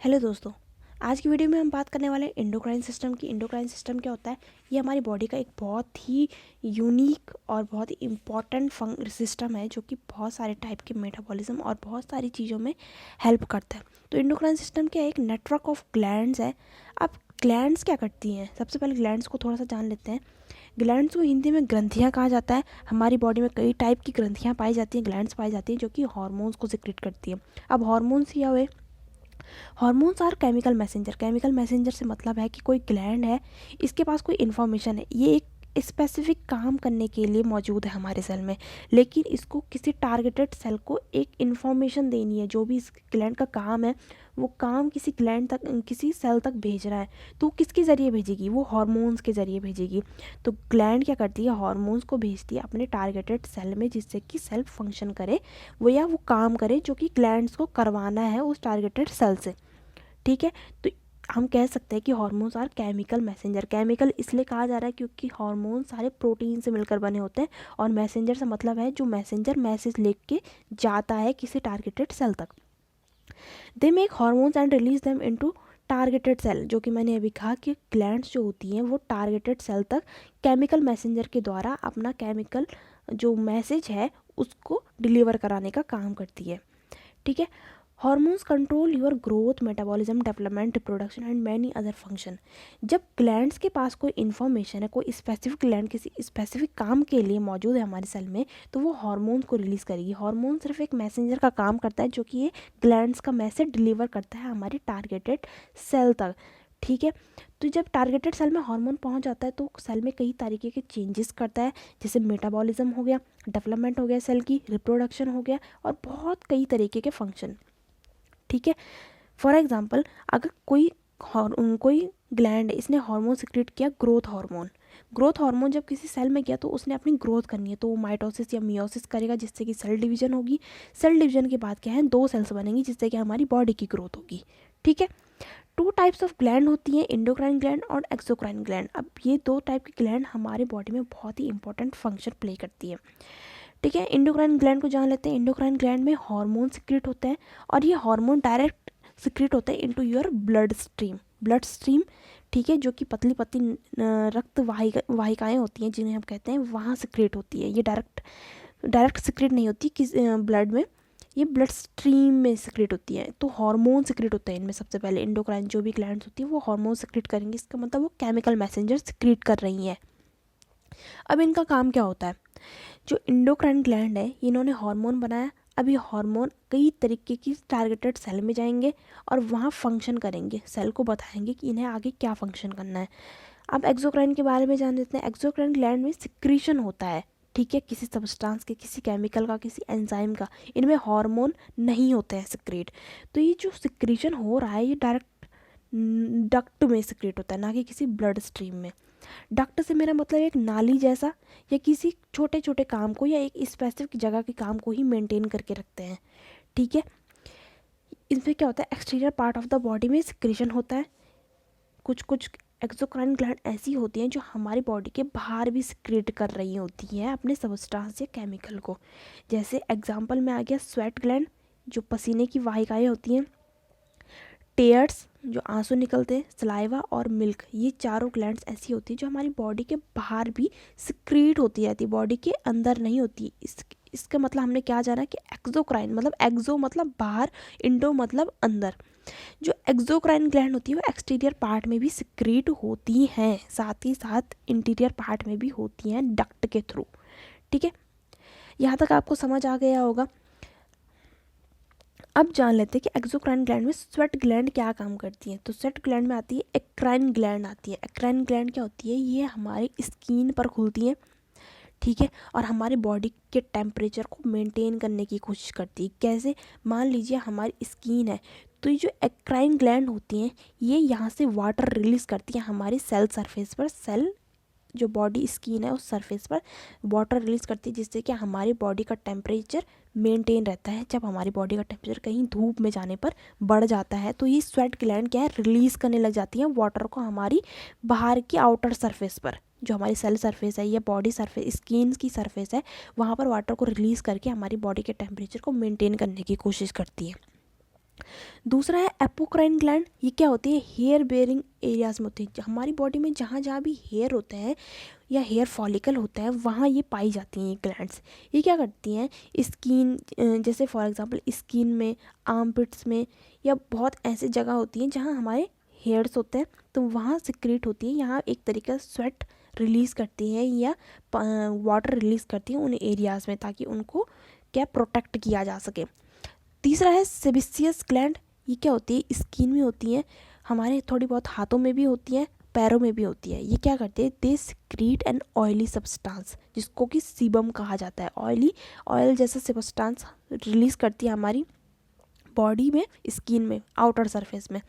Hello दोस्तों, आज की वीडियो में हम बात करने वाले हैं एंडोक्राइन सिस्टम की। एंडोक्राइन सिस्टम क्या होता है? ये हमारी बॉडी का एक बहुत ही यूनिक और बहुत ही इम्पॉर्टेंट सिस्टम है जो कि बहुत सारे टाइप के मेटाबॉलिज्म और बहुत सारी चीज़ों में हेल्प करता है। तो एंडोक्राइन सिस्टम क्या है? एक नेटवर्क ऑफ ग्लैंड्स है। अब ग्लैंड्स क्या करती हैं? सबसे पहले ग्लैंड्स को थोड़ा सा जान लेते हैं। ग्लैंड्स को हिंदी में ग्रंथियाँ कहा जाता है। हमारी बॉडी में कई टाइप की ग्रंथियाँ पाई जाती हैं, ग्लैंड्स पाई जाती हैं जो कि हॉर्मोन्स को सिक्रेट करती हैं। अब हॉर्मोन्स क्या हुए? Hormones are chemical messenger. Chemical messenger से मतलब है कि कोई ग्लैंड है, इसके पास कोई इन्फॉर्मेशन है, ये एक स्पेसिफिक काम करने के लिए मौजूद है हमारे सेल में, लेकिन इसको किसी टारगेटेड सेल को एक इन्फॉर्मेशन देनी है। जो भी इस ग्लैंड का काम है वो काम किसी ग्लैंड तक, किसी सेल तक भेज रहा है, तो किसके ज़रिए भेजेगी? वो हॉर्मोन्स के ज़रिए भेजेगी। तो ग्लैंड क्या करती है? हॉर्मोन्स को भेजती है अपने टारगेटेड सेल में, जिससे कि सेल फंक्शन करे, वो या वो काम करे जो कि ग्लैंड्स को करवाना है उस टारगेटेड सेल से। ठीक है, तो हम कह सकते हैं कि hormones are chemical messenger. Chemical इसलिए कहा जा रहा है क्योंकि हॉर्मोन सारे प्रोटीन से मिलकर बने होते हैं, और मैसेंजर से मतलब है जो मैसेंजर मैसेज लेके जाता है किसी टारगेटेड सेल तक। They make hormones and release them into targeted cell. जो कि मैंने अभी कहा कि ग्लैंड्स जो होती हैं वो टारगेटेड सेल तक केमिकल मैसेंजर के द्वारा अपना केमिकल जो मैसेज है उसको डिलीवर कराने का काम करती है। ठीक है, hormones control your growth, metabolism, development, reproduction and many other function. जब ग्लैंड्स के पास कोई इन्फॉर्मेशन है, कोई स्पेसिफिक ग्लैंड किसी स्पेसिफिक काम के लिए मौजूद है हमारे सेल में, तो वो हॉर्मोन्स को रिलीज़ करेगी। हॉर्मोन सिर्फ एक मैसेंजर का काम करता है जो कि ये ग्लैंड्स का मैसेज डिलीवर करता है हमारे टारगेटेड सेल तक। ठीक है, तो जब टारगेटेड सेल में हार्मोन पहुंच जाता है तो सेल में कई तरीके के चेंजेस करता है, जैसे मेटाबॉलिज्म हो गया, डेवलपमेंट हो गया सेल की, रिप्रोडक्शन हो गया, और बहुत कई तरीके के फंक्शन। ठीक है, फॉर एग्जांपल अगर कोई ग्लैंड है, इसने हार्मोन सिक्रेट किया, ग्रोथ हार्मोन। ग्रोथ हार्मोन जब किसी सेल में गया तो उसने अपनी ग्रोथ करनी है, तो वो माइटोसिस या मियोसिस करेगा, जिससे कि सेल डिवीजन होगी। सेल डिवीजन के बाद क्या है? 2 सेल्स बनेंगी, जिससे कि हमारी बॉडी की ग्रोथ होगी। ठीक है, 2 टाइप्स ऑफ ग्लैंड होती हैं, एंडोक्राइन ग्लैंड और एक्सोक्राइन ग्लैंड। अब ये 2 टाइप की ग्लैंड हमारे बॉडी में बहुत ही इंपॉर्टेंट फंक्शन प्ले करती है। ठीक है, एंडोक्राइन ग्लैंड को जान लेते हैं। एंडोक्राइन ग्लैंड में हार्मोन सिक्रेट होते हैं, और ये हार्मोन डायरेक्ट सिक्रेट होता है into your blood stream. Blood stream, ठीक है, जो कि पतली पतली रक्त वाहिकाएँ होती हैं जिन्हें हम कहते हैं, वहाँ सिक्रेट होती है। ये डायरेक्ट सिक्रेट नहीं होती किस ब्लड में, ये ब्लड स्ट्रीम में सिक्रेट होती है। तो हार्मोन सिक्रेट होता है इनमें। सबसे पहले एंडोक्राइन जो भी ग्लैंड्स होती है वो हार्मोन सिक्रेट करेंगी, इसका मतलब वो केमिकल मैसेंजर सिक्रेट कर रही हैं। अब इनका काम क्या होता है? जो एंडोक्राइन ग्लैंड है, इन्होंने हार्मोन बनाया। अब ये हार्मोन कई तरीके की टारगेटेड सेल में जाएंगे और वहाँ फंक्शन करेंगे, सेल को बताएंगे कि इन्हें आगे क्या फंक्शन करना है। अब एक्सोक्राइन के बारे में जान लेते हैं। एक्सोक्राइन ग्लैंड में सिक्रीशन होता है, ठीक है, किसी सब्सटेंस के, किसी केमिकल का, किसी एंजाइम का। इनमें हार्मोन नहीं होते हैं सिक्रेट। तो ये जो सिक्रीशन हो रहा है ये डायरेक्ट डक्ट में सिक्रेट होता है, ना कि किसी ब्लड स्ट्रीम में। डक्ट से मेरा मतलब एक नाली जैसा, या किसी छोटे छोटे काम को या एक स्पेसिफिक जगह के काम को ही मेंटेन करके रखते हैं। ठीक है, इसमें क्या होता है? Exterior part of the body में सिक्रेशन होता है। कुछ कुछ एक्सोक्राइन ग्लैंड ऐसी होती हैं जो हमारी बॉडी के बाहर भी सिक्रेट कर रही होती हैं अपने सब्सटेंस या केमिकल को। जैसे एग्जांपल में आ गया स्वेट ग्लैंड, जो पसीने की वाहिकाएँ होती हैं, टेयर्स जो आंसू निकलते हैं, सलाइवा और मिल्क, ये चारों ग्लैंड्स ऐसी होती है जो हमारी बॉडी के बाहर भी सिक्रीट होती रहती है, बॉडी के अंदर नहीं होती। इसका मतलब हमने क्या जाना कि एक्सोक्राइन मतलब एक्सो मतलब बाहर, इंडो मतलब अंदर। जो एक्सोक्राइन ग्लैंड होती है वो एक्सटीरियर पार्ट में भी सिक्रीट होती हैं, साथ ही साथ इंटीरियर पार्ट में भी होती हैं डक्ट के थ्रू। ठीक है, यहाँ तक आपको समझ आ गया होगा। अब जान लेते हैं कि एक्सोक्राइन ग्लैंड में स्वेट ग्लैंड क्या काम करती है। तो स्वेट ग्लैंड में आती है एक्राइन ग्लैंड आती है। एक्राइन ग्लैंड क्या होती है? ये हमारी स्किन पर खुलती है, ठीक है, और हमारी बॉडी के टेम्परेचर को मेंटेन करने की कोशिश करती है। कैसे? मान लीजिए हमारी स्किन है, तो ये जो एक्राइन ग्लैंड होती हैं ये यहाँ से वाटर रिलीज़ करती है हमारी सेल सरफेस पर। सेल जो बॉडी स्किन है उस सरफेस पर वाटर रिलीज़ करती है, जिससे कि हमारी बॉडी का टेम्परेचर मेंटेन रहता है। जब हमारी बॉडी का टेम्परेचर कहीं धूप में जाने पर बढ़ जाता है तो ये स्वेट ग्लैंड क्या है? रिलीज़ करने लग जाती है वाटर को हमारी बाहर की आउटर सरफेस पर, जो हमारी सेल सरफेस है या बॉडी सरफेस, स्किन की सरफेस है, वहाँ पर वाटर को रिलीज़ करके हमारी बॉडी के टेम्परेचर को मेंटेन करने की कोशिश करती है। दूसरा है एपोक्राइन ग्लैंड। ये क्या होती है, हेयर बेयरिंग एरियाज में होती है। हमारी बॉडी में जहाँ जहाँ भी हेयर होते हैं या हेयर फॉलिकल होता है वहाँ ये पाई जाती हैं ये ग्लैंड्स। ये क्या करती हैं, स्किन, जैसे फॉर एग्जांपल स्किन में, आर्मपिट्स में, या बहुत ऐसी जगह होती हैं जहाँ हमारे हेयर्स होते हैं तो वहाँ सिक्रेट होती है। यहाँ एक तरीके का स्वेट रिलीज़ करती हैं या वाटर रिलीज़ करती हैं उन एरियाज़ में, ताकि उनको क्या प्रोटेक्ट किया जा सके। तीसरा है सेबेसियस ग्लैंड। ये क्या होती है, स्किन में होती हैं, हमारे थोड़ी बहुत हाथों में भी होती हैं, पैरों में भी होती है। ये क्या करते हैं, they secrete an oily substance, जिसको कि सीबम कहा जाता है। ऑयल जैसा सब्सटेंस रिलीज़ करती है हमारी बॉडी में, स्किन में, आउटर सरफेस में,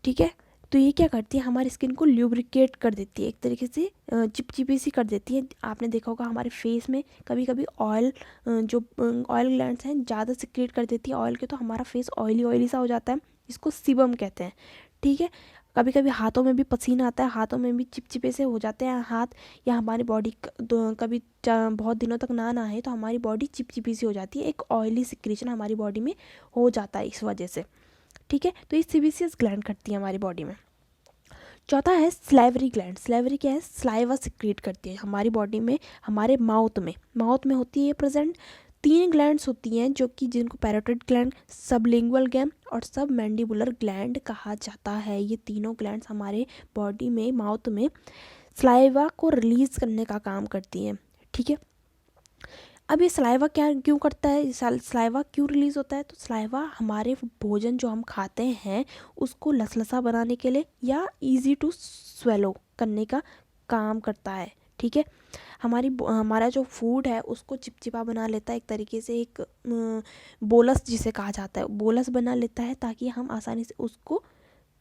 ठीक है। तो ये क्या करती है, हमारी स्किन को ल्यूब्रिकेट कर देती है, एक तरीके से चिपचिपी सी कर देती है। आपने देखा होगा हमारे फेस में कभी कभी ऑयल, जो ऑयल ग्लैंड्स हैं ज़्यादा सिक्रेट कर देती है ऑयल के, तो हमारा फेस ऑयली सा हो जाता है, इसको सीबम कहते हैं, ठीक है। कभी कभी हाथों में भी पसीना आता है, हाथों में भी चिपचिपे से हो जाते हैं हाथ, या हमारी बॉडी कभी बहुत दिनों तक ना नहाए तो हमारी बॉडी चिपचिपी सी हो जाती है, एक ऑयली सिक्रेशन हमारी बॉडी में हो जाता है इस वजह से, ठीक है। तो ये सेबेसियस ग्लैंड करती है हमारी बॉडी में। चौथा है स्लाइवरी ग्लैंड। स्लाइवरी क्या है, स्लाइवा सिक्रेट करती है हमारी बॉडी में, हमारे माउथ में होती है प्रेजेंट। 3 ग्लैंड्स होती हैं जो कि जिनको पैरोटिड ग्लैंड, सबलिंगुअल ग्लैंड और सब मैंडिबुलर ग्लैंड कहा जाता है। ये तीनों ग्लैंड्स हमारे बॉडी में, माउथ में स्लाइवा को रिलीज करने का काम करती हैं, ठीक है। अब ये सलाइवा क्या क्यों करता है, सलाइवा क्यों रिलीज़ होता है, तो सलाइवा हमारे भोजन जो हम खाते हैं उसको लसलसा बनाने के लिए या इजी टू स्वेलो करने का काम करता है, ठीक है। हमारा जो फूड है उसको चिपचिपा बना लेता है, एक तरीके से एक बोलस जिसे कहा जाता है, बोलस बना लेता है, ताकि हम आसानी से उसको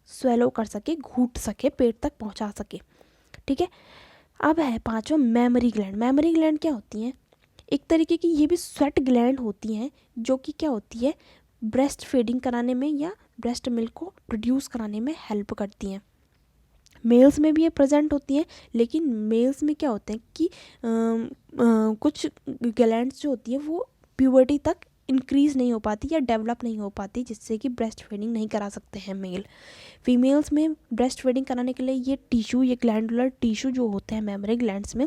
स्वेलो कर सके, घूट सके, पेट तक पहुंचा सके, ठीक है। अब है पांचवा मेमोरी ग्लैंड। मेमोरी ग्लैंड क्या होती हैं, एक तरीके की ये भी स्वेट ग्लैंड होती हैं, जो कि क्या होती है, ब्रेस्ट फीडिंग कराने में या ब्रेस्ट मिल्क को प्रोड्यूस कराने में हेल्प करती हैं। मेल्स में भी ये प्रेजेंट होती हैं, लेकिन मेल्स में क्या होते हैं कि कुछ ग्लैंड्स जो होती है वो प्यूबर्टी तक इंक्रीज़ नहीं हो पाती या डेवलप नहीं हो पाती, जिससे कि ब्रेस्ट फीडिंग नहीं करा सकते हैं मेल। फीमेल्स में ब्रेस्ट फीडिंग कराने के लिए ये टिश्यू, ये ग्लैंडुलर टिश्यू जो होते हैं मेमोरी ग्लैंड्स में,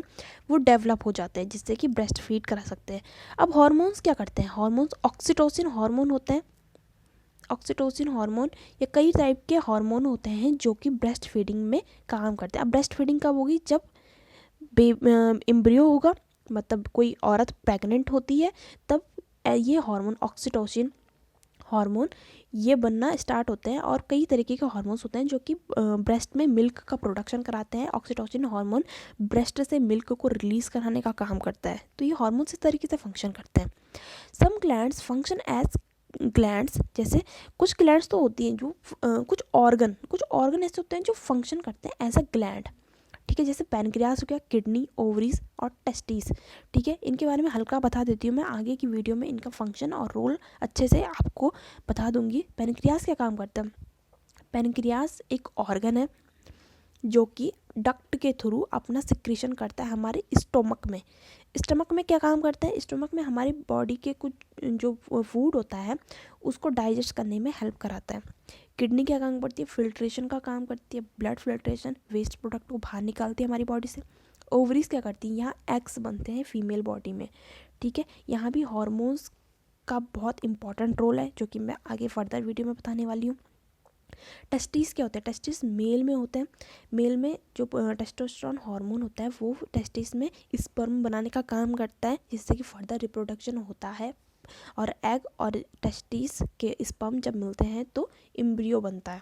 वो डेवलप हो जाते हैं, जिससे कि ब्रेस्ट फीड करा सकते हैं। अब हार्मोन्स क्या करते हैं, हार्मोन्स ऑक्सीटोसिन हार्मोन होते हैं। ऑक्सीटोसिन हार्मोन या कई टाइप के हार्मोन होते हैं जो कि ब्रेस्ट फीडिंग में काम करते हैं। अब ब्रेस्ट फीडिंग कब होगी, जब एम्ब्रियो होगा, मतलब कोई औरत प्रेग्नेंट होती है, तब ये हार्मोन ऑक्सीटोसिन हार्मोन ये बनना स्टार्ट होते हैं। और कई तरीके के हार्मोन्स होते हैं जो कि ब्रेस्ट में मिल्क का प्रोडक्शन कराते हैं। ऑक्सीटोसिन हार्मोन ब्रेस्ट से मिल्क को रिलीज़ कराने का काम करता है। तो ये हार्मोन इस तरीके से फंक्शन करते हैं। सम ग्लैंड्स फंक्शन एज ग्लैंड्स, जैसे कुछ ग्लैंड्स तो होती हैं जो कुछ ऑर्गन ऐसे होते हैं जो फंक्शन करते हैं एज अ ग्लैंड, ठीक है। जैसे पैनक्रियास हो गया, किडनी, ओवरीज और टेस्टिस, ठीक है। इनके बारे में हल्का बता देती हूँ मैं, आगे की वीडियो में इनका फंक्शन और रोल अच्छे से आपको बता दूंगी। पैनक्रियास क्या काम करता है, पैनक्रियास एक ऑर्गन है जो कि डक्ट के थ्रू अपना सिक्रीशन करता है हमारे स्टोमक में। स्टमक में क्या काम करता है, स्टोमक में हमारी बॉडी के कुछ जो फूड होता है उसको डाइजेस्ट करने में हेल्प कराता है। किडनी क्या काम करती है, फिल्ट्रेशन का काम करती है, ब्लड फिल्ट्रेशन, वेस्ट प्रोडक्ट को बाहर निकालती है हमारी बॉडी से। ओवरीज क्या करती है, यहाँ एग्स बनते हैं फीमेल बॉडी में, ठीक है। यहाँ भी हार्मोन्स का बहुत इंपॉर्टेंट रोल है, जो कि मैं आगे फर्दर वीडियो में बताने वाली हूँ। टेस्टिस क्या होता है, टेस्टिस मेल में होते हैं। मेल में जो टेस्टोस्टेरोन हार्मोन होता है वो टेस्टिस में स्पर्म बनाने का काम करता है, जिससे कि फर्दर रिप्रोडक्शन होता है। और एग और टेस्टिस के स्पर्म जब मिलते हैं तो एम्ब्रियो बनता है,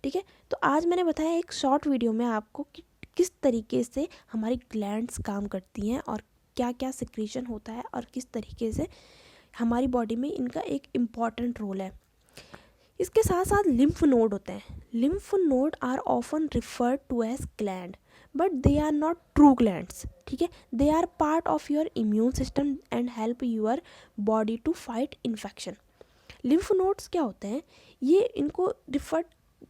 ठीक है। तो आज मैंने बताया एक शॉर्ट वीडियो में आपको कि किस तरीके से हमारी ग्लैंड्स काम करती हैं और क्या क्या सिक्रीशन होता है और किस तरीके से हमारी बॉडी में इनका एक इम्पॉर्टेंट रोल है। इसके साथ साथ लिम्फ नोड होते हैं। Lymph node are often referred to as gland, but they are not true glands, ठीक है। They are part of your immune system and help your body to fight infection. Lymph nodes क्या होते हैं, ये इनको refer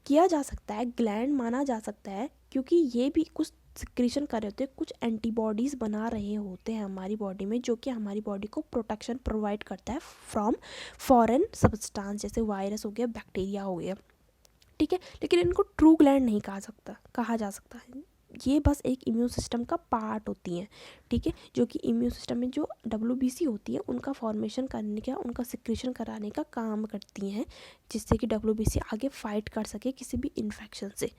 किया जा सकता है, ग्लैंड माना जा सकता है, क्योंकि ये भी कुछ सिक्रीशन कर रहे होते हैं, कुछ एंटीबॉडीज़ बना रहे होते हैं हमारी बॉडी में, जो कि हमारी बॉडी को प्रोटेक्शन प्रोवाइड करता है फ्रॉम फॉरेन सब्सटेंस, जैसे वायरस हो गया, बैक्टीरिया हो गया, ठीक है। लेकिन इनको ट्रू ग्लैंड नहीं कहा जा सकता है। ये बस एक इम्यून सिस्टम का पार्ट होती हैं, ठीक है, जो कि इम्यून सिस्टम में जो WBC होती है उनका फॉर्मेशन करने का, उनका सिक्रीशन कराने का काम करती हैं, जिससे कि WBC आगे फाइट कर सके किसी भी इन्फेक्शन से,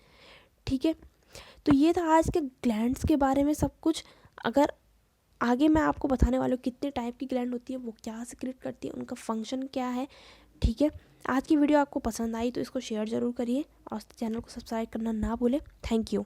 ठीक है। तो ये था आज के ग्लैंड्स के बारे में सब कुछ। अगर आगे मैं आपको बताने वाली हूँ कितने टाइप की ग्लैंड होती है, वो क्या सिक्रेट करती है, उनका फंक्शन क्या है, ठीक है। आज की वीडियो आपको पसंद आई तो इसको शेयर ज़रूर करिए और चैनल को सब्सक्राइब करना ना भूलें। Thank you.